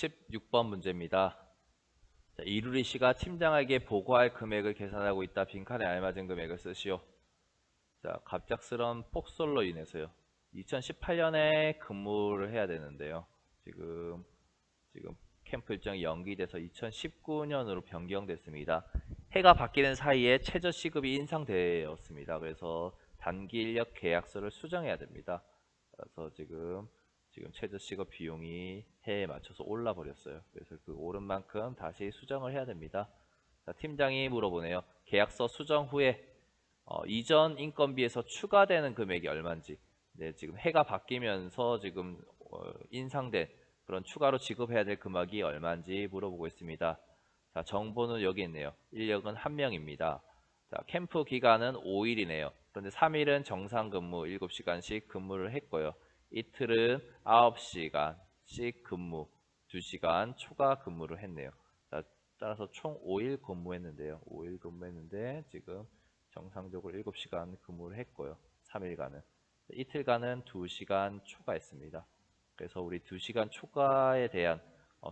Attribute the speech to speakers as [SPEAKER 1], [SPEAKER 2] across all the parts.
[SPEAKER 1] 16번 문제입니다. 자, 이루리 씨가 팀장에게 보고할 금액을 계산하고 있다. 빈칸에 알맞은 금액을 쓰시오. 자, 갑작스런 폭설로 인해서요. 2018년에 근무를 해야 되는데요. 지금 캠프 일정이 연기돼서 2019년으로 변경됐습니다. 해가 바뀌는 사이에 최저 시급이 인상되었습니다. 그래서 단기 인력 계약서를 수정해야 됩니다. 그래서 지금 최저 시급 비용이 해에 맞춰서 올라 버렸어요. 그래서 그 오른 만큼 다시 수정을 해야 됩니다. 자, 팀장이 물어보네요. 계약서 수정 후에 이전 인건비에서 추가되는 금액이 얼마인지. 네, 지금 해가 바뀌면서 인상된 그런 추가로 지급해야 될 금액이 얼마인지 물어보고 있습니다. 자, 정보는 여기 있네요. 인력은 1명입니다. 자, 캠프 기간은 5일이네요. 그런데 3일은 정상 근무 7시간씩 근무를 했고요. 이틀은 9시간씩 근무, 2시간 초과 근무를 했네요. 자, 따라서 총 5일 근무했는데요. 5일 근무했는데 지금 정상적으로 7시간 근무를 했고요. 3일간은. 이틀간은 2시간 초과했습니다. 그래서 우리 2시간 초과에 대한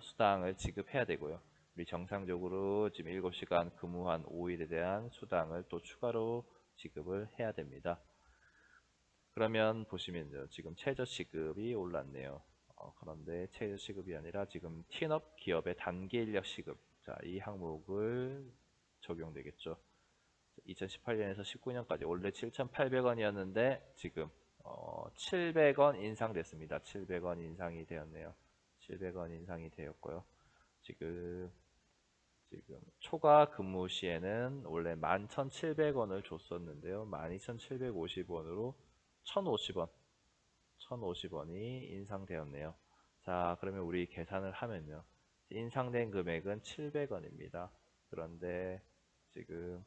[SPEAKER 1] 수당을 지급해야 되고요. 우리 정상적으로 지금 7시간 근무한 5일에 대한 수당을 또 추가로 지급을 해야 됩니다. 그러면 보시면요. 지금 최저 시급이 올랐네요. 그런데 최저 시급이 아니라 지금 티업 기업의 단기 인력 시급. 자, 이 항목을 적용되겠죠. 2018년에서 19년까지 원래 7,800원이었는데 지금 700원 인상됐습니다. 700원 인상이 되었네요. 700원 인상이 되었고요. 지금 초과 근무 시에는 원래 11,700원을 줬었는데요. 12,750원으로 1,050원, 1,050원이 인상되었네요. 자, 그러면 우리 계산을 하면요. 인상된 금액은 700원입니다. 그런데 지금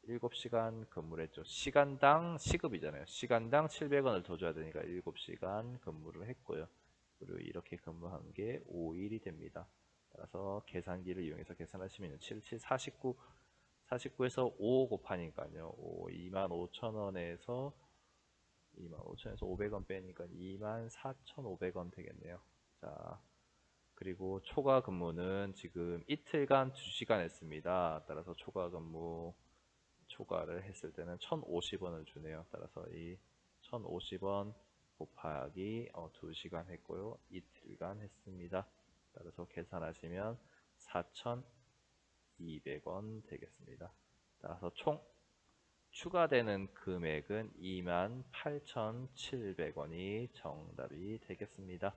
[SPEAKER 1] 7시간 근무를 했죠. 시간당 시급이잖아요. 시간당 700원을 더 줘야 되니까 7시간 근무를 했고요. 그리고 이렇게 근무한 게 5일이 됩니다. 따라서 계산기를 이용해서 계산하시면 7, 7, 49, 49에서 5 곱하니까요. 25,000원에서 500원 빼니까 24,500원 되겠네요. 자, 그리고 초과 근무는 지금 이틀간 2시간 했습니다. 따라서 초과 근무 초과를 했을 때는 1,050원을 주네요. 따라서 이 1,050원 곱하기 2시간 했고요. 이틀간 했습니다. 따라서 계산하시면 4,200원 되겠습니다. 따라서 총 추가되는 금액은 28,700원이 정답이 되겠습니다.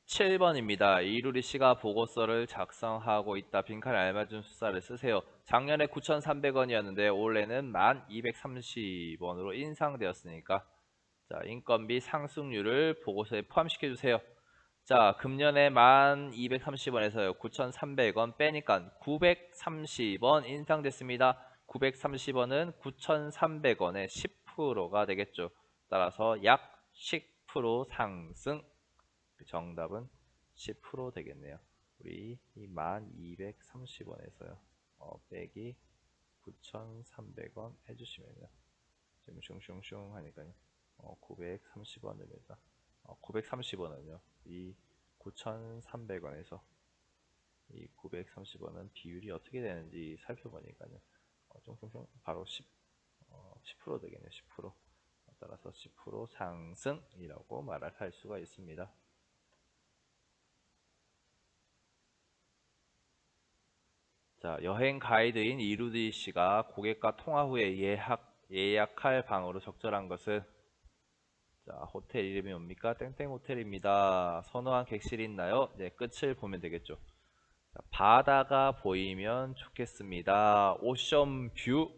[SPEAKER 1] 17번입니다. 이루리 씨가 보고서를 작성하고 있다. 빈칸에 알맞은 숫자를 쓰세요. 작년에 9,300원이었는데 올해는 1,230원으로 인상되었으니까 자, 인건비 상승률을 보고서에 포함시켜 주세요. 자, 금년에 1,230원에서요. 9,300원 빼니까 930원 인상됐습니다. 930원은 9,300원의 10%가 되겠죠. 따라서 약 10% 상승. 정답은 10% 되겠네요. 우리 이 1,230원에서요. 빼기 9,300원 해주시면요. 지금 슝슝슝 하니까요. 930원입니다. 930원은요. 이 9,300원에서 이 930원은 비율이 어떻게 되는지 살펴보니까요. 쫑쫑쫑 바로 10% 되겠네요. 10%. 따라서 10% 상승이라고 말을 할 수가 있습니다. 자, 여행 가이드인 이루디 씨가 고객과 통화 후에 예약할 방으로 적절한 것은 자, 호텔 이름이 뭡니까? 땡땡 호텔입니다. 선호한 객실이 있나요? 네, 끝을 보면 되겠죠. 자, 바다가 보이면 좋겠습니다. 오션뷰,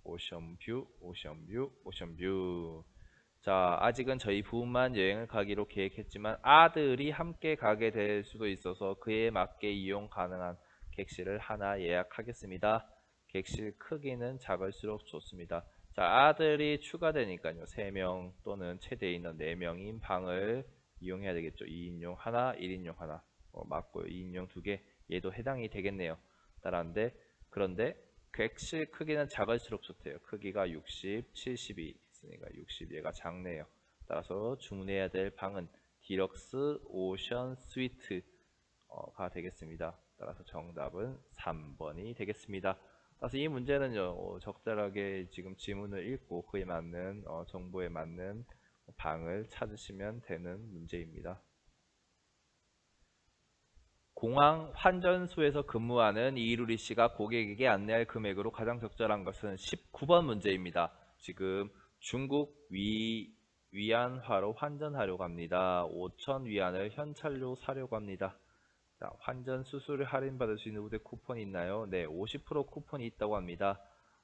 [SPEAKER 1] 오션뷰, 오션뷰, 오션뷰. 자, 아직은 저희 부부만 여행을 가기로 계획했지만 아들이 함께 가게 될 수도 있어서 그에 맞게 이용 가능한 객실을 하나 예약하겠습니다. 객실 크기는 작을수록 좋습니다. 자, 아들이 추가되니까요. 3명 또는 최대 인원 4명인 방을 이용해야 되겠죠. 2인용 하나, 1인용 하나. 맞고요. 2인용 2개. 얘도 해당이 되겠네요. 그런데 객실 크기는 작을수록 좋대요. 크기가 60, 72, 있으니까 60, 얘가 작네요. 따라서 주문해야 될 방은 디럭스 오션 스위트가 되겠습니다. 따라서 정답은 3번이 되겠습니다. 따라서 이 문제는요, 적절하게 지금 지문을 읽고 그에 맞는 정보에 맞는 방을 찾으시면 되는 문제입니다. 공항 환전소에서 근무하는 이루리 씨가 고객에게 안내할 금액으로 가장 적절한 것은 19번 문제입니다. 지금 중국 위안화로 환전하려고 합니다. 5천 위안을 현찰로 사려고 합니다. 자, 환전 수수료 할인받을 수 있는 우대 쿠폰이 있나요? 네, 50% 쿠폰이 있다고 합니다.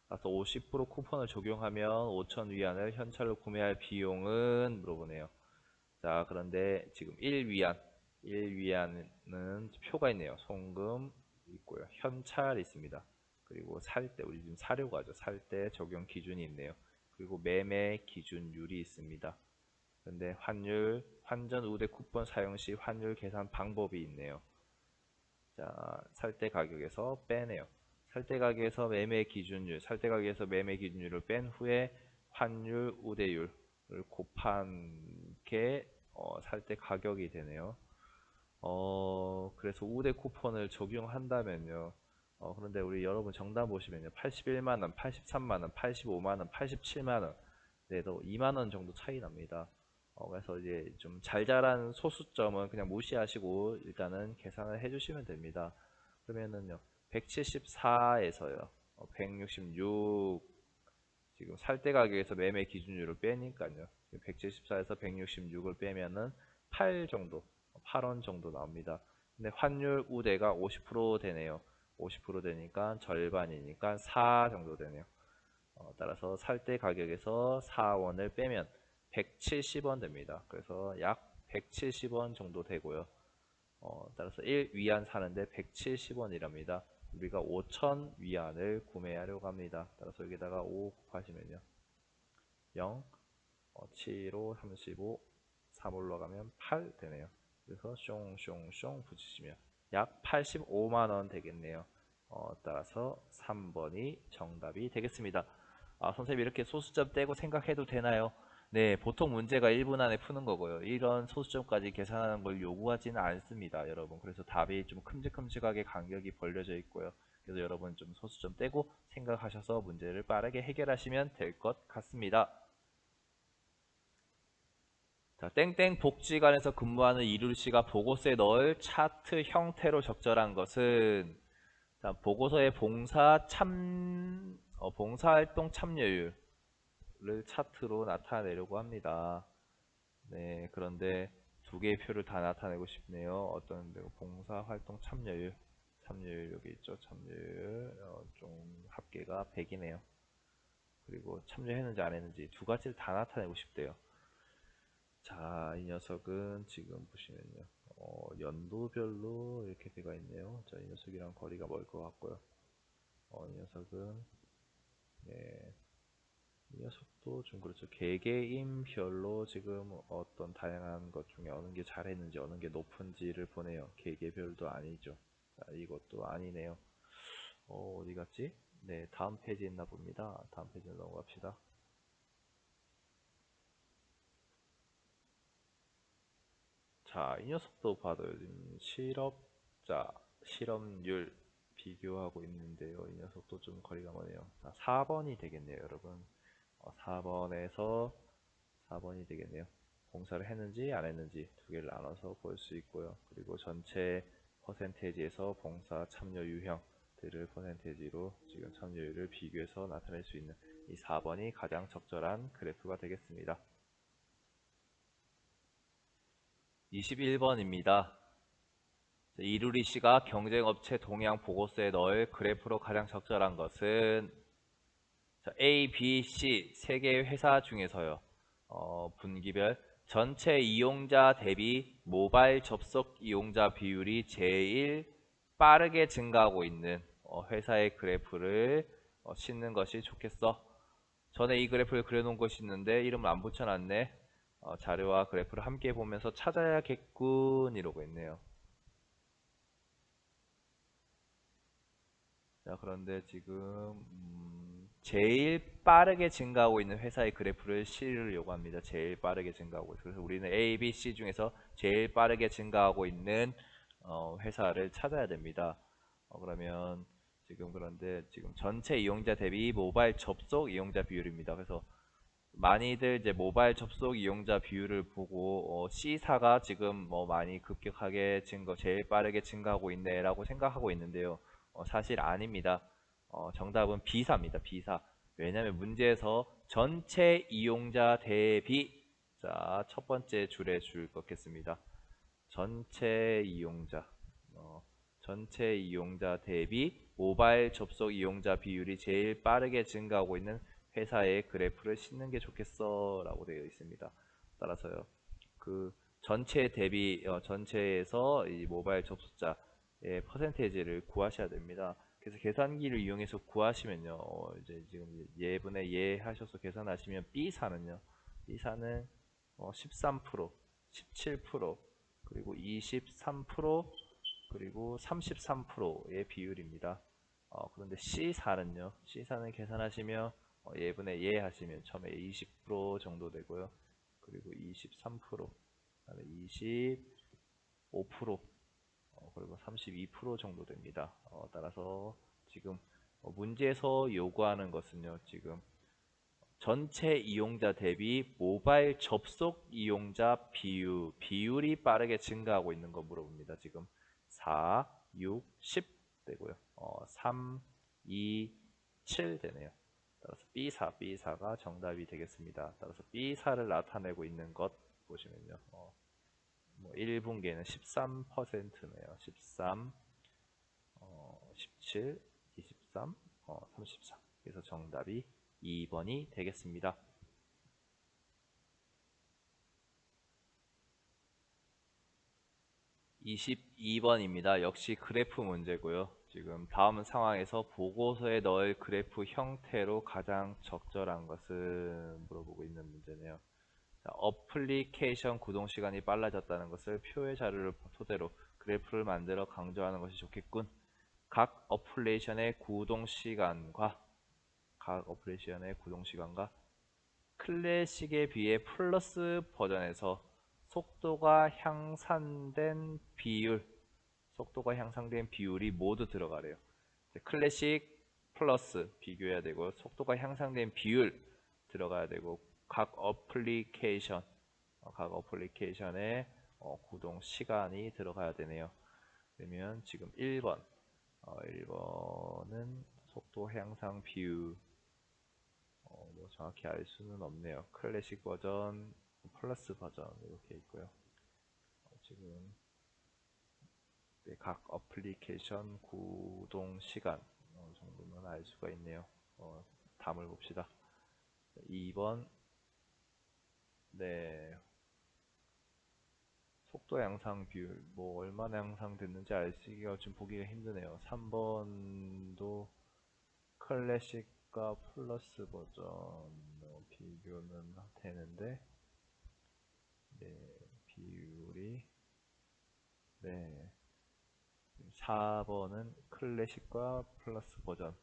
[SPEAKER 1] 그래서 50% 쿠폰을 적용하면 5천 위안을 현찰로 구매할 비용은 물어보네요. 자, 그런데 지금 1위안은 표가 있네요. 송금 있고요. 현찰 있습니다. 그리고 살 때, 우리 지금 사려고 하죠. 살 때 적용 기준이 있네요. 그리고 매매 기준율이 있습니다. 근데 환전 우대 쿠폰 사용 시 환율 계산 방법이 있네요. 자, 살 때 가격에서 빼네요. 살 때 가격에서 매매 기준율, 살 때 가격에서 매매 기준율을 뺀 후에 환율 우대율을 곱한 게 살 때 가격이 되네요. 그래서 우대 쿠폰을 적용한다면요. 그런데 우리 여러분 정답 보시면요. 81만원, 83만원, 85만원, 87만원. 네, 또 2만원 정도 차이 납니다. 그래서 이제 좀 잘 자란 소수점은 그냥 무시하시고 일단은 계산을 해주시면 됩니다. 그러면은요, 174에서요, 166, 지금 살 때 가격에서 매매 기준율을 빼니까요, 174에서 166을 빼면은 8 정도, 8원 정도 나옵니다. 근데 환율 우대가 50% 되네요. 50% 되니까 절반이니까 4 정도 되네요. 따라서 살 때 가격에서 4원을 빼면 170원 됩니다. 그래서 약 170원 정도 되고요. 따라서 1위안 사는데 170원이랍니다. 우리가 5천 위안을 구매하려고 합니다. 따라서 여기다가 5 곱하시면요, 0, 7, 5, 35, 3 올라가면 8 되네요. 그래서 숑숑숑 붙이시면 약 85만원 되겠네요. 따라서 3번이 정답이 되겠습니다. 선생님, 이렇게 소수점 떼고 생각해도 되나요? 네, 보통 문제가 1분 안에 푸는 거고요. 이런 소수점까지 계산하는 걸 요구하지는 않습니다, 여러분. 그래서 답이 좀 큼직큼직하게 간격이 벌려져 있고요. 그래서 여러분 좀 소수점 떼고 생각하셔서 문제를 빠르게 해결하시면 될 것 같습니다. 자, 땡땡 복지관에서 근무하는 이루씨가 보고서에 넣을 차트 형태로 적절한 것은, 자, 보고서의 봉사활동 참여율을 차트로 나타내려고 합니다. 네, 그런데 두 개의 표를 다 나타내고 싶네요. 어떤 봉사활동 참여율 여기 있죠. 참여율 좀 합계가 100이네요. 그리고 참여했는지 안 했는지 두 가지를 다 나타내고 싶대요. 자, 이 녀석은 지금 보시면요, 연도별로 이렇게 되어 있네요. 자, 이 녀석이랑 거리가 멀 것 같고요. 이 녀석은, 네, 이 녀석도 좀 그렇죠. 개개인별로 지금 어떤 다양한 것 중에 어느 게 잘했는지 어느 게 높은지를 보네요. 개개별도 아니죠. 자, 이것도 아니네요. 어디 갔지? 네, 다음 페이지에 있나 봅니다. 다음 페이지로 넘어갑시다. 자, 이 녀석도 봐도 요즘 실업률 비교하고 있는데요. 이 녀석도 좀 거리가 머네요. 자, 4번이 되겠네요, 여러분. 4번이 되겠네요. 봉사를 했는지 안 했는지 두 개를 나눠서 볼 수 있고요. 그리고 전체 퍼센테이지에서 봉사 참여 유형들을 퍼센테이지로 지금 참여율을 비교해서 나타낼 수 있는 이 4번이 가장 적절한 그래프가 되겠습니다. 21번입니다. 이루리 씨가 경쟁업체 동향 보고서에 넣을 그래프로 가장 적절한 것은, 자, A, B, C 세 개의 회사 중에서요, 분기별 전체 이용자 대비 모바일 접속 이용자 비율이 제일 빠르게 증가하고 있는 회사의 그래프를 싣는 것이 좋겠어. 전에 이 그래프를 그려놓은 것이 있는데 이름을 안 붙여놨네. 자료와 그래프를 함께 보면서 찾아야겠군 이러고 있네요. 자, 그런데 지금 제일 빠르게 증가하고 있는 회사의 그래프를 실으려고 합니다. 제일 빠르게 증가하고 있어요. 그래서 우리는 A, B, C 중에서 제일 빠르게 증가하고 있는 회사를 찾아야 됩니다. 그러면 그런데 지금 전체 이용자 대비 모바일 접속 이용자 비율입니다. 그래서 많이들 이제 모바일 접속 이용자 비율을 보고 C사가 지금 많이 급격하게 제일 빠르게 증가하고 있네라고 생각하고 있는데요. 사실 아닙니다. 정답은 B사입니다. B사. 왜냐하면 문제에서 전체 이용자 대비, 자, 첫 번째 줄에 줄 긋겠습니다. 전체 이용자, 전체 이용자 대비 모바일 접속 이용자 비율이 제일 빠르게 증가하고 있는 회사의 그래프를 싣는 게 좋겠어 라고 되어 있습니다. 따라서요, 그 전체 대비 전체에서 이 모바일 접속자의 퍼센테이지를 구하셔야 됩니다. 그래서 계산기를 이용해서 구하시면요, 이제 지금 예분의 예 하셔서 계산하시면 B사는요, B사는 13%, 17%, 그리고 23%, 그리고 33%의 비율입니다. 그런데 C사는요, C사는 계산하시면 예분의 예 하시면 처음에 20% 정도 되고요. 그리고 23%, 25%, 그리고 32% 정도 됩니다. 따라서 지금 문제에서 요구하는 것은요, 지금 전체 이용자 대비 모바일 접속 이용자 비율이 빠르게 증가하고 있는 거 물어봅니다. 지금 4, 6, 10 되고요. 3, 2, 7 되네요. 따라서 B사가 정답이 되겠습니다. 따라서 B사를 나타내고 있는 것 보시면요. 1분기에는 13%네요. 13, 17, 23, 34. 그래서 정답이 2번이 되겠습니다. 22번입니다. 역시 그래프 문제고요. 지금 다음 상황에서 보고서에 넣을 그래프 형태로 가장 적절한 것을 물어보고 있는 문제네요. 자, 어플리케이션 구동 시간이 빨라졌다는 것을 표의 자료를 토대로 그래프를 만들어 강조하는 것이 좋겠군. 각 어플리케이션의 구동 시간과 클래식에 비해 플러스 버전에서 속도가 향상된 비율이 모두 들어가래요. 클래식 플러스 비교해야 되고, 속도가 향상된 비율 들어가야 되고, 각 어플리케이션의 구동 시간이 들어가야 되네요. 그러면 지금 1번은 속도 향상 비율, 정확히 알 수는 없네요. 클래식 버전, 플러스 버전 이렇게 있고요. 지금 각 어플리케이션 구동 시간 정도는 알 수가 있네요. 답을 봅시다. 2번, 네, 속도 향상 비율 얼마나 향상됐는지 알수가 좀 보기가 힘드네요. 3번도 클래식과 플러스 버전 비교는 되는데, 네, 비율이, 네, 4번은 클래식과 플러스 버전,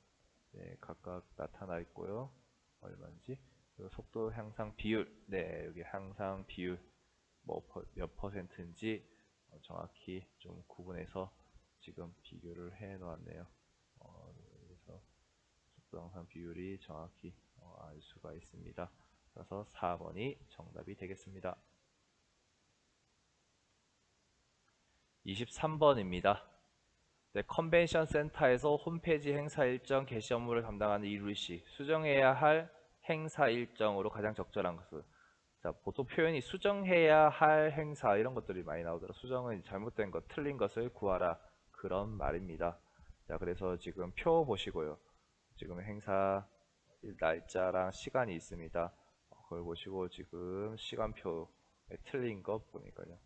[SPEAKER 1] 네, 각각 나타나 있고요. 얼마인지, 그리고 속도 향상 비율, 네, 여기 향상 비율 몇 퍼센트인지 정확히 좀 구분해서 지금 비교를 해 놓았네요. 그래서 속도 향상 비율이 정확히 알 수가 있습니다. 그래서 4번이 정답이 되겠습니다. 23번입니다. 네, 컨벤션 센터에서 홈페이지 행사 일정 게시 업무를 담당하는 이루시 수정해야 할 행사 일정으로 가장 적절한 것은, 자, 보통 표현이 수정해야 할 행사 이런 것들이 많이 나오더라고요. 수정은 잘못된 것, 틀린 것을 구하라, 그런 말입니다. 자, 그래서 지금 표 보시고요. 지금 행사 날짜랑 시간이 있습니다. 그걸 보시고 지금 시간표에 틀린 것 보니까요.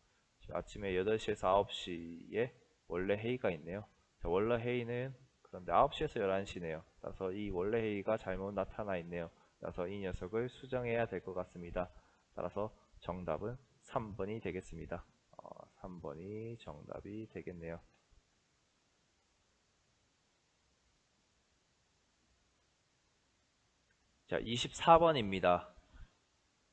[SPEAKER 1] 아침에 8시에서 9시에 원래 회의가 있네요. 자, 원래 회의는 그런데 9시에서 11시네요. 따라서 이 원래 회의가 잘못 나타나 있네요. 따라서 이 녀석을 수정해야 될 것 같습니다. 따라서 정답은 3번이 되겠습니다. 3번이 정답이 되겠네요. 자, 24번입니다.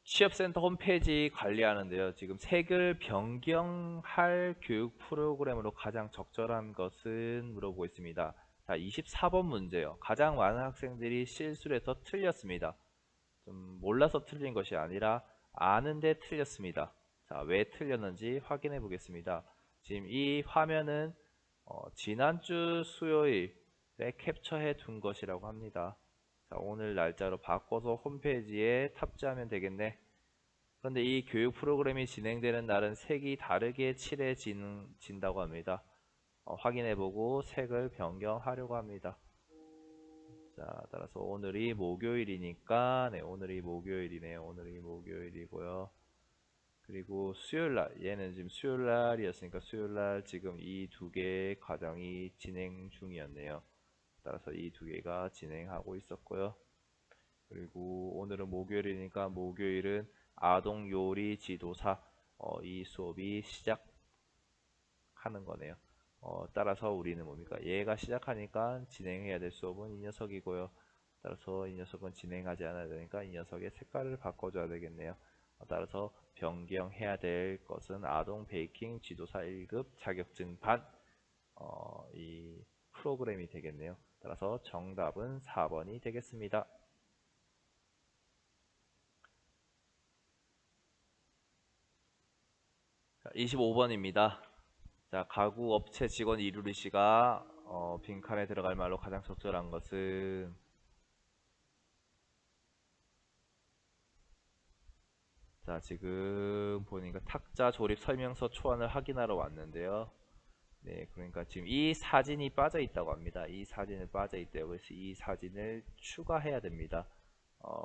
[SPEAKER 1] 취업센터 홈페이지 관리하는데요. 지금 색을 변경할 교육 프로그램으로 가장 적절한 것은 물어보고 있습니다. 자, 24번 문제요. 가장 많은 학생들이 실수를 해서 틀렸습니다. 좀 몰라서 틀린 것이 아니라 아는데 틀렸습니다. 자, 왜 틀렸는지 확인해 보겠습니다. 지금 이 화면은 지난주 수요일에 캡처해 둔 것이라고 합니다. 자, 오늘 날짜로 바꿔서 홈페이지에 탑재하면 되겠네. 그런데 이 교육 프로그램이 진행되는 날은 색이 다르게 칠해진다고 합니다. 확인해보고 색을 변경하려고 합니다. 자, 따라서 오늘이 목요일이니까, 네, 오늘이 목요일이네요. 오늘이 목요일이고요. 그리고 수요일날, 얘는 지금 수요일날이었으니까 수요일날 지금 이 두 개의 과정이 진행 중이었네요. 따라서 이 두 개가 진행하고 있었고요. 그리고 오늘은 목요일이니까 목요일은 아동 요리 지도사 이 수업이 시작하는 거네요. 따라서 우리는 뭡니까? 얘가 시작하니까 진행해야 될 수업은 이 녀석이고요. 따라서 이 녀석은 진행하지 않아야 되니까 이 녀석의 색깔을 바꿔줘야 되겠네요. 따라서 변경해야 될 것은 아동 베이킹 지도사 1급 자격증 반 이 프로그램이 되겠네요. 따라서 정답은 4번이 되겠습니다. 25번입니다. 자, 가구 업체 직원 이루리 씨가 빈칸에 들어갈 말로 가장 적절한 것은 자, 지금 보니까 탁자 조립 설명서 초안을 확인하러 왔는데요. 네, 그러니까 지금 이 사진이 빠져 있다고 합니다. 이 사진을 빠져 있대요. 그래서 이 사진을 추가해야 됩니다.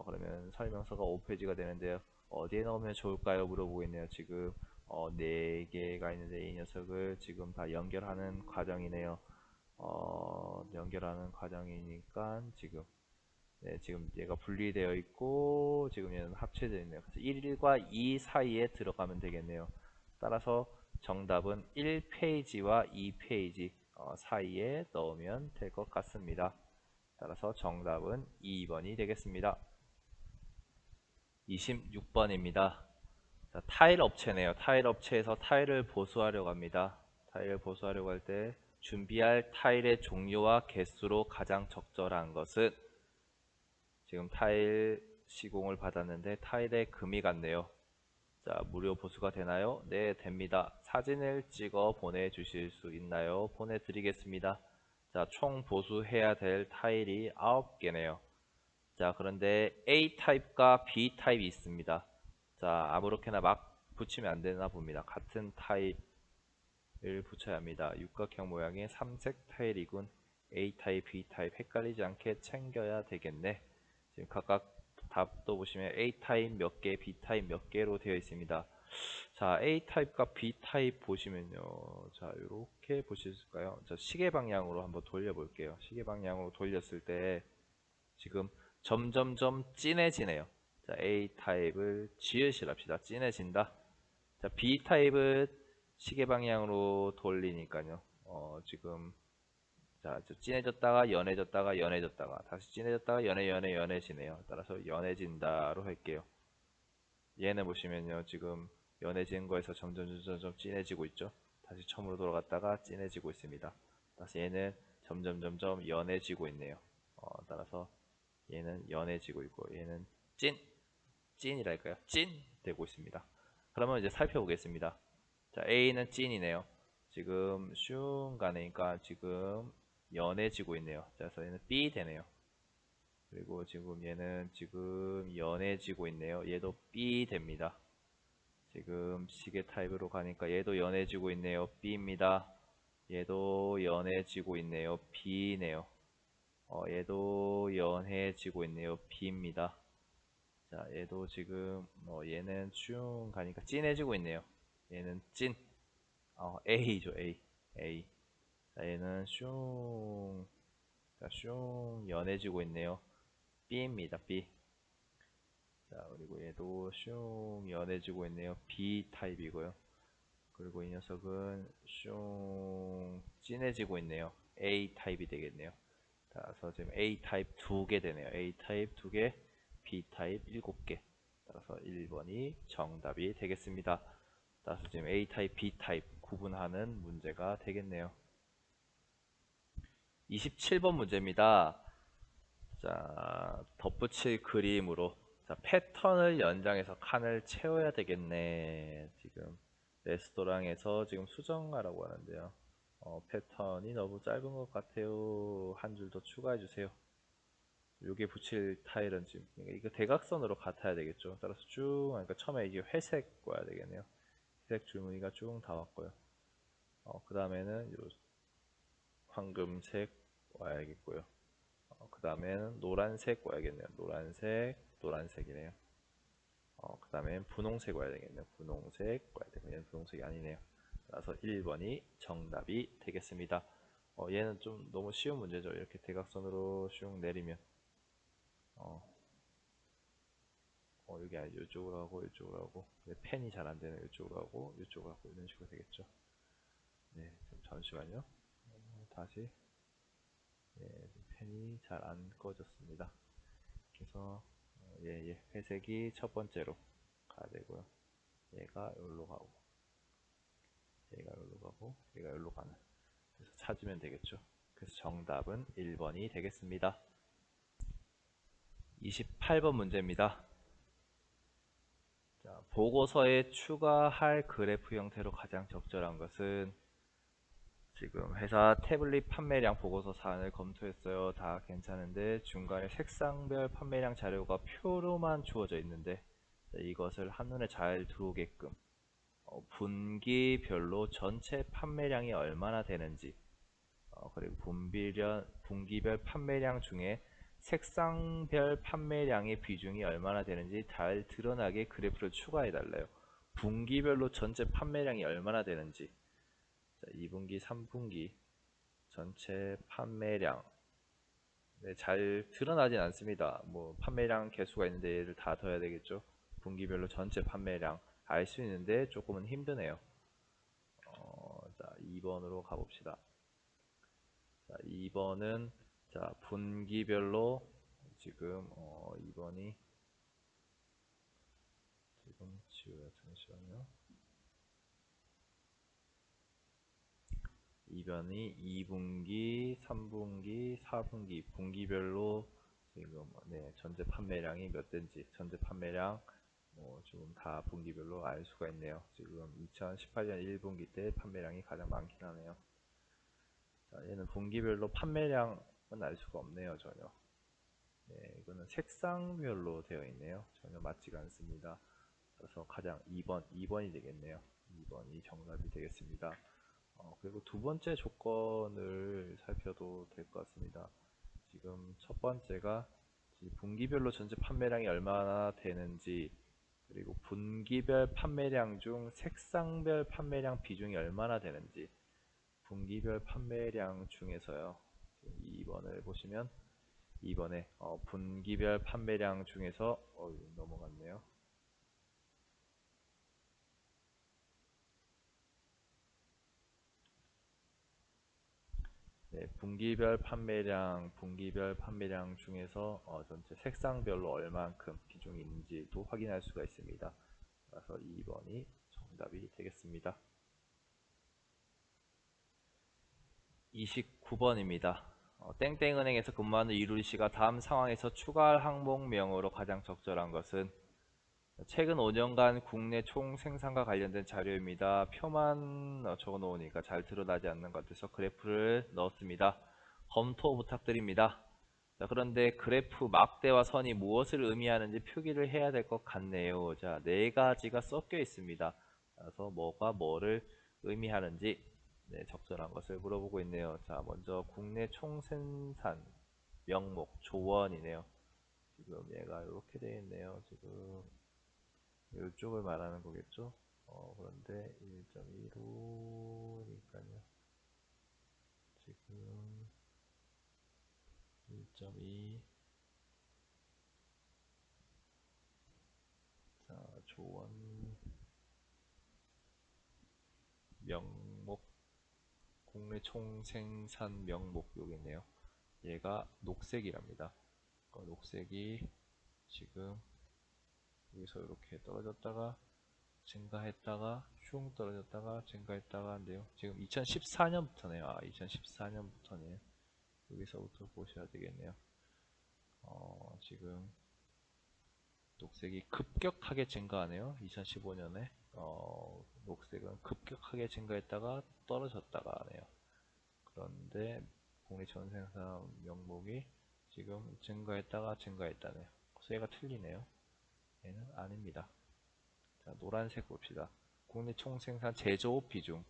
[SPEAKER 1] 그러면 설명서가 5페이지가 되는데요. 어디에 넣으면 좋을까요? 물어보고 있네요. 지금 4개가 있는데 이 녀석을 지금 다 연결하는 과정이네요. 연결하는 과정이니까 지금 네, 지금 얘가 분리되어 있고 지금 얘는 합체되어 있네요. 그래서 1과 2 사이에 들어가면 되겠네요. 따라서 정답은 1페이지와 2페이지 사이에 넣으면 될 것 같습니다. 따라서 정답은 2번이 되겠습니다. 26번입니다. 자, 타일 업체네요. 타일 업체에서 타일을 보수하려고 합니다. 타일을 보수하려고 할 때 준비할 타일의 종류와 개수로 가장 적절한 것은 지금 타일 시공을 받았는데 타일에 금이 갔네요. 자, 무료 보수가 되나요? 네, 됩니다. 사진을 찍어 보내주실 수 있나요? 보내드리겠습니다. 자, 총 보수해야 될 타일이 9개네요. 자, 그런데 A 타입과 B 타입이 있습니다. 자, 아무렇게나 막 붙이면 안 되나 봅니다. 같은 타입을 붙여야 합니다. 육각형 모양의 3색 타일이군. A 타입, B 타입 헷갈리지 않게 챙겨야 되겠네. 지금 각각 답도 보시면 A 타입 몇 개, B 타입 몇 개로 되어 있습니다. 자, A 타입과 B 타입 보시면요. 자, 이렇게 보실까요? 자, 시계 방향으로 한번 돌려 볼게요. 시계 방향으로 돌렸을 때 지금 점점점 진해지네요. 자, A 타입을 지읒이랍시다. 진해진다. 자, B 타입은 시계 방향으로 돌리니까요. 지금 자, 진해졌다가 연해졌다가 연해졌다가 다시 진해졌다가 연해지네요. 따라서 연해진다로 할게요. 얘는 보시면요. 지금 연해진 거에서 점점 진해지고 있죠. 다시 처음으로 돌아갔다가 진해지고 있습니다. 따라서 얘는 점점 연해지고 있네요. 따라서 얘는 연해지고 있고 얘는 찐이랄까요? 찐 되고 있습니다. 그러면 이제 살펴보겠습니다. 자, A는 찐이네요. 지금 슝 가니까 지금 연해지고 있네요. 자, 그래서 얘는 B 되네요. 그리고 지금 얘는 지금 연해지고 있네요. 얘도 B 됩니다. 지금 시계 타입으로 가니까 얘도 연해지고 있네요. B입니다. 얘도 연해지고 있네요. B네요. 얘도 연해지고 있네요. B입니다. 자, 얘도 지금 얘는 쭉 가니까 진해지고 있네요. 얘는 찐. A죠, A. A. 자, 얘는 슝. 자, 슝 연해지고 있네요. B입니다. B. 자, 그리고 얘도 슝 연해지고 있네요. B 타입이고요. 그리고 이 녀석은 슝 진해지고 있네요. A 타입이 되겠네요. 자, 그래서 지금 A 타입 2개 되네요. A 타입 2개. B타입 7개. 따라서 1번이 정답이 되겠습니다. 따라서 지금 A타입, B타입 구분하는 문제가 되겠네요. 27번 문제입니다. 자, 덧붙일 그림으로 자, 패턴을 연장해서 칸을 채워야 되겠네. 지금 레스토랑에서 지금 수정하라고 하는데요. 패턴이 너무 짧은 것 같아요. 한 줄 더 추가해 주세요. 요게 붙일 타일은 지금 그러니까 이거 대각선으로 같아야 되겠죠. 따라서 쭉 그러니까 처음에 이게 회색 와야 되겠네요. 회색 줄무늬가 쭉 다 왔고요. 그 다음에는 요 황금색 와야겠고요. 그 다음에는 노란색 와야겠네요. 노란색, 노란색이네요. 그 다음엔 분홍색 와야 되겠네요. 분홍색 와야 되고 얘는 분홍색이 아니네요. 따라서 1번이 정답이 되겠습니다. 얘는 좀 너무 쉬운 문제죠. 이렇게 대각선으로 슉 내리면 여기 아니 이쪽으로 하고 이쪽으로 하고 펜이 잘 안되는 이쪽으로 하고 이쪽으로 하고 이런 식으로 되겠죠. 네, 잠시만요. 다시 네, 펜이 잘 안 꺼졌습니다. 그래서 회색이 첫 번째로 가야 되고요. 얘가 여기로 가고 얘가 여기로 가고 얘가 여기로 가는 그래서 찾으면 되겠죠. 그래서 정답은 1번이 되겠습니다. 28번 문제입니다. 자, 보고서에 추가할 그래프 형태로 가장 적절한 것은 지금 회사 태블릿 판매량 보고서 사안을 검토했어요. 다 괜찮은데 중간에 색상별 판매량 자료가 표로만 주어져 있는데 이것을 한눈에 잘 들어오게끔 분기별로 전체 판매량이 얼마나 되는지 그리고 분기별 판매량 중에 색상별 판매량의 비중이 얼마나 되는지 잘 드러나게 그래프를 추가해 달래요. 분기별로 전체 판매량이 얼마나 되는지 자, 2분기, 3분기 전체 판매량 네, 잘 드러나진 않습니다. 뭐 판매량 개수가 있는데 얘를 다 더해야 되겠죠. 분기별로 전체 판매량 알 수 있는데 조금은 힘드네요. 자, 2번으로 가봅시다. 자, 2번은 자, 분기별로 지금 2번이 지금 지우야 잠시만요. 2번이 2분기, 3분기, 4분기 분기별로 지금 전체 판매량이 몇 대인지 전체 판매량 지금 다 분기별로 알 수가 있네요. 지금 2018년 1분기 때 판매량이 가장 많긴 하네요. 자, 얘는 분기별로 판매량은 알 수가 없네요. 전혀. 네, 이거는 색상별로 되어 있네요. 전혀 맞지가 않습니다. 그래서 가장 2번이 되겠네요. 2번이 정답이 되겠습니다. 그리고 두 번째 조건을 살펴도 될 것 같습니다. 지금 첫 번째가 분기별로 전체 판매량이 얼마나 되는지 그리고 분기별 판매량 중 색상별 판매량 비중이 얼마나 되는지 분기별 판매량 중에서요. 2번을 보시면 2번에 분기별 판매량 중에서 넘어갔네요. 네, 분기별 판매량 중에서 전체 색상별로 얼만큼 비중이 있는지도 확인할 수가 있습니다. 그래서 2번이 정답이 되겠습니다. 29번입니다. 땡땡은행에서 근무하는 이루리 씨가 다음 상황에서 추가할 항목명으로 가장 적절한 것은 최근 5년간 국내 총 생산과 관련된 자료입니다. 표만 적어 놓으니까 잘 드러나지 않는 것 같아서 그래프를 넣었습니다. 검토 부탁드립니다. 자, 그런데 그래프 막대와 선이 무엇을 의미하는지 표기를 해야 될 것 같네요. 자, 네 가지가 섞여 있습니다. 그래서 뭐가 뭐를 의미하는지 적절한 것을 물어보고 있네요. 자, 먼저 국내 총생산 명목 조원이네요. 지금 얘가 이렇게 되어 있네요. 지금 이쪽을 말하는 거겠죠. 그런데 1.15니까요. 지금 1.2 자, 조원 명목 국내 총생산 명목 여기 있네요. 얘가 녹색이랍니다. 녹색이 지금 여기서 이렇게 떨어졌다가 증가했다가 슝 떨어졌다가 증가했다가 한데요. 지금 2014년부터네요. 2014년부터네요. 여기서부터 보셔야 되겠네요. 지금 녹색이 급격하게 증가하네요. 2015년에 녹색은 급격하게 증가했다가 떨어졌다가 하네요. 그런데 국내 전생산 명목이 지금 증가했다가 증가했다네요. 얘가 틀리네요. 얘는 아닙니다. 자, 노란색 봅시다. 국내 총생산 제조업 비중.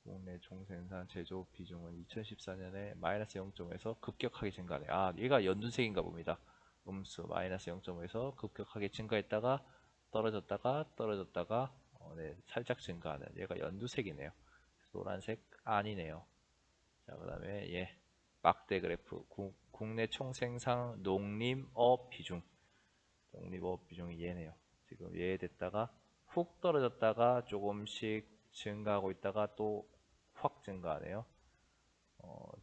[SPEAKER 1] 국내 총생산 제조업 비중은 2014년에 마이너스 0.5에서 급격하게 증가하네요. 얘가 연두색인가 봅니다. 음수 마이너스 0.5에서 급격하게 증가했다가 떨어졌다가 네, 살짝 증가하는 얘가 연두색이네요. 노란색 아니네요. 자, 그 다음에 막대 그래프 국내 총생산 농림업 비중. 농림업 비중이 얘네요. 지금 얘 됐다가 훅 떨어졌다가 조금씩 증가하고 있다가 또 확 증가하네요.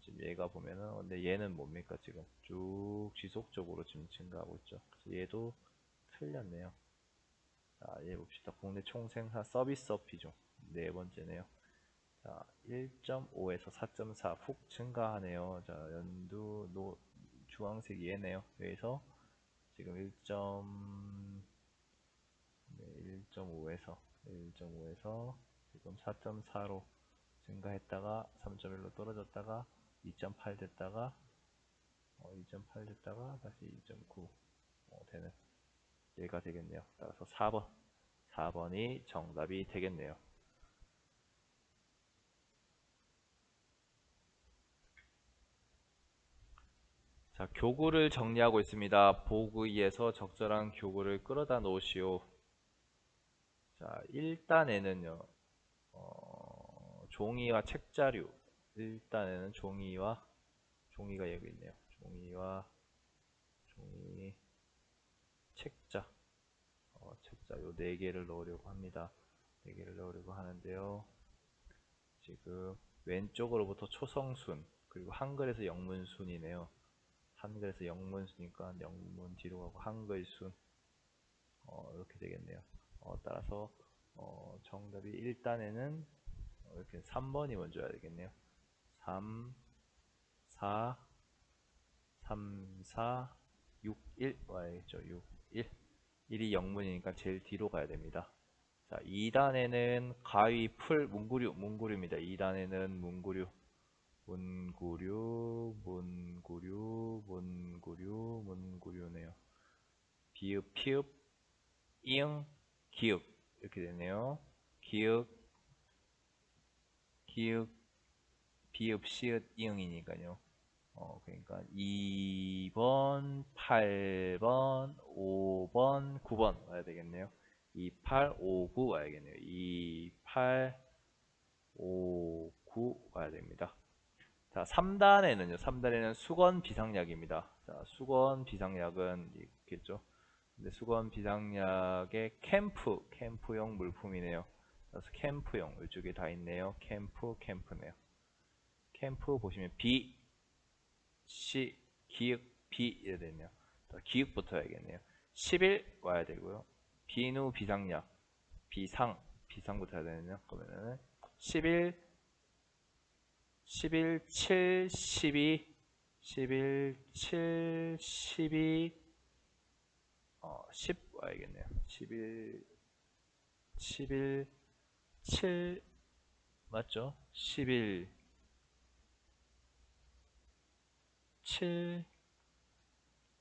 [SPEAKER 1] 지금 얘가 보면은 근데 얘는 뭡니까? 지금 쭉 지속적으로 지금 증가하고 있죠. 그래서 얘도 틀렸네요. 자, 얘 봅시다. 국내 총생산 서비스업 비중 네 번째네요. 자, 1.5에서 4.4 훅 증가하네요. 자, 주황색이 얘네요. 여기서 지금 1.5에서 지금 4.4로 증가했다가 3.1로 떨어졌다가 2.8 됐다가 2.8 됐다가 다시 2.9 되는 얘가 되겠네요. 따라서 4번이 정답이 되겠네요. 자, 교구를 정리하고 있습니다. 보기에서 적절한 교구를 끌어다 놓으시오. 자, 1단에는요, 종이와 책자류. 1단에는 종이가 여기 있네요. 종이, 책자. 책자 요 4개를 넣으려고 합니다. 4개를 넣으려고 하는데요. 지금 왼쪽으로부터 초성순, 그리고 한글에서 영문순이네요. 한글에서 영문순이니까 영문 뒤로 가고 한글순. 이렇게 되겠네요. 따라서 정답이 1단에는 이렇게 3번이 먼저 해야 되겠네요. 3, 4, 6, 1 와야겠죠. 6, 1. 1이 영문이니까 제일 뒤로 가야 됩니다. 자, 2단에는 가위, 풀, 문구류입니다. 2단에는 문구류네요. 비읍, 피읍, 이응, 기읍 이렇게 되네요. 기읍, 비읍, 시읒, 이응이니까요. 그러니까 2번, 8번, 5번, 9번 와야 되겠네요. 2, 8, 5, 9 와야겠네요. 2, 8, 5, 9 와야 됩니다. 자, 3단에는 수건 비상약입니다. 자, 수건 비상약은 있겠죠. 근데 수건 비상약의 캠프용 물품이네요. 그래서 캠프용 이쪽에 다 있네요. 캠프네요. 캠프 보시면 기역, 비 이래 되네요. 기역부터 해야겠네요. 10일 와야 되고요. 비누 비상약, 비상부터 해야 되네요. 그러면은 11, 7, 12, 10 와야겠네요. 11, 7 맞죠? 11, 7,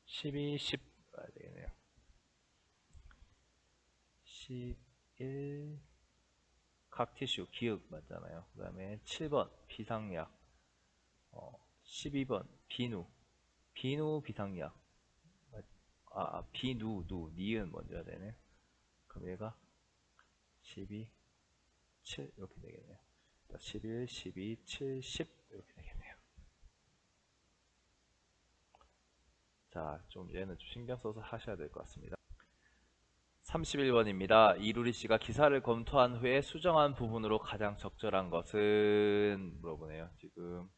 [SPEAKER 1] 12, 10 와야 되겠네요. 11 각티슈 기역 맞잖아요. 그 다음에 7번 비상약, 12번 비누 비상약, 니은 먼저 해야 되네. 그럼 얘가 12, 7 이렇게 되겠네요. 11, 12, 7, 10 이렇게 되겠네요. 자, 좀 얘는 좀 신경 써서 하셔야 될 것 같습니다. 31번입니다. 이루리 씨가 기사를 검토한 후에 수정한 부분으로 가장 적절한 것은 물어보네요. 지금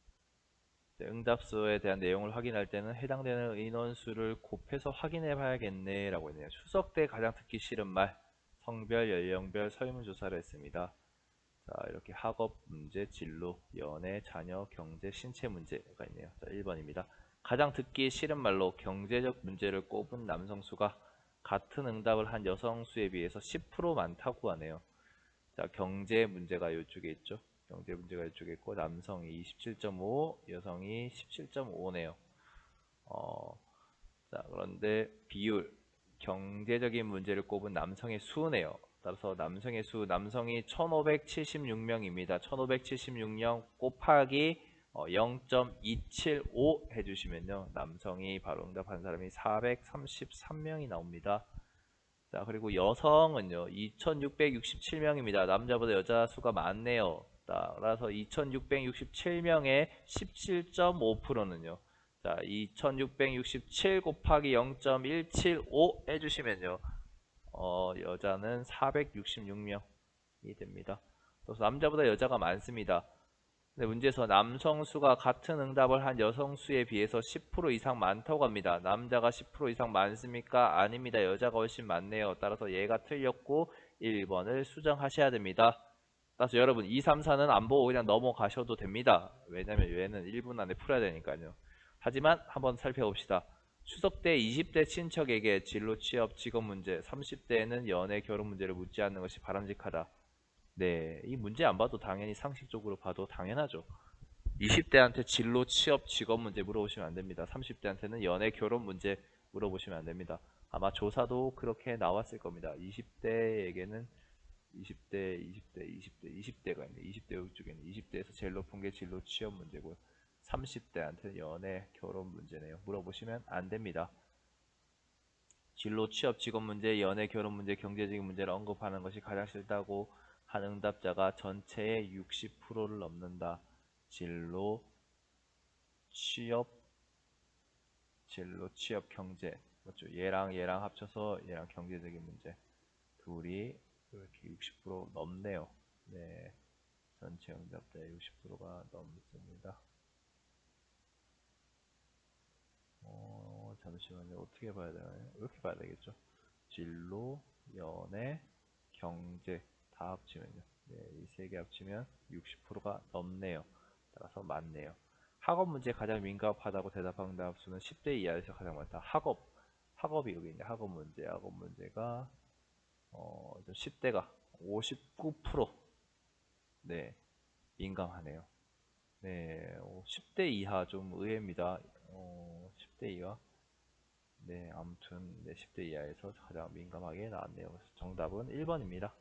[SPEAKER 1] 응답수에 대한 내용을 확인할 때는 해당되는 인원수를 곱해서 확인해 봐야겠네 라고 했네요. 추석 때 가장 듣기 싫은 말, 성별, 연령별 설문조사를 했습니다. 자, 이렇게 학업 문제, 진로, 연애, 자녀, 경제, 신체 문제가 있네요. 자, 1번입니다. 가장 듣기 싫은 말로 경제적 문제를 꼽은 남성 수가 같은 응답을 한 여성 수에 비해서 10% 많다고 하네요. 자, 경제 문제가 이쪽에 있죠. 경제 문제가 이쪽에 있고 남성이 27.5, 여성이 17.5네요. 자, 그런데 비율, 경제적인 문제를 꼽은 남성의 수네요. 따라서 남성의 수, 남성이 1576명입니다. 1576명 곱하기 0.275 해주시면요. 남성이 바로 응답한 사람이 433명이 나옵니다. 자, 그리고 여성은요, 2667명입니다. 남자보다 여자 수가 많네요. 따라서 2667명의 17.5%는요. 자, 2667 곱하기 0.175 해주시면요. 여자는 466명이 됩니다. 그래서 남자보다 여자가 많습니다. 근데 문제에서 남성 수가 같은 응답을 한 여성 수에 비해서 10% 이상 많다고 합니다. 남자가 10% 이상 많습니까? 아닙니다. 여자가 훨씬 많네요. 따라서 얘가 틀렸고 1번을 수정하셔야 됩니다. 따라서 여러분 2, 3, 4는 안 보고 그냥 넘어가셔도 됩니다. 왜냐면 얘는 1분 안에 풀어야 되니까요. 하지만 한번 살펴봅시다. 추석 때 20대 친척에게 진로, 취업, 직업 문제, 30대에는 연애, 결혼 문제를 묻지 않는 것이 바람직하다. 네, 이 문제 안 봐도 당연히 상식적으로 봐도 당연하죠. 20대한테 진로, 취업, 직업 문제 물어보시면 안 됩니다. 30대한테는 연애, 결혼 문제 물어보시면 안 됩니다. 아마 조사도 그렇게 나왔을 겁니다. 20대에게는 20대가 있네. 20대 쪽에는 20대에서 제일 높은 게 진로, 취업 문제고요. 30대한테는 연애, 결혼 문제네요. 물어보시면 안 됩니다. 진로, 취업, 직업 문제, 연애, 결혼 문제, 경제적인 문제를 언급하는 것이 가장 싫다고 한 응답자가 전체의 60%를 넘는다. 진로, 취업, 경제. 맞죠? 얘랑 합쳐서 얘랑 경제적인 문제. 둘이 이렇게 60% 넘네요. 네. 전체 응답자의 60%가 넘습니다. 잠시만요. 어떻게 봐야 되나요? 이렇게 봐야 되겠죠. 진로, 연애, 경제 다 합치면요. 네, 이 세 개 합치면 60%가 넘네요. 따라서 많네요. 학업 문제 가장 민감하다고 대답한 응답수는 10대 이하에서 가장 많다. 학업이 여기 있네. 학업 문제가 10대가 59%. 네, 민감하네요. 네, 10대 이하 좀 의외입니다. 10대 이하. 네, 아무튼 네, 10대 이하에서 가장 민감하게 나왔네요. 그래서 정답은 1번입니다.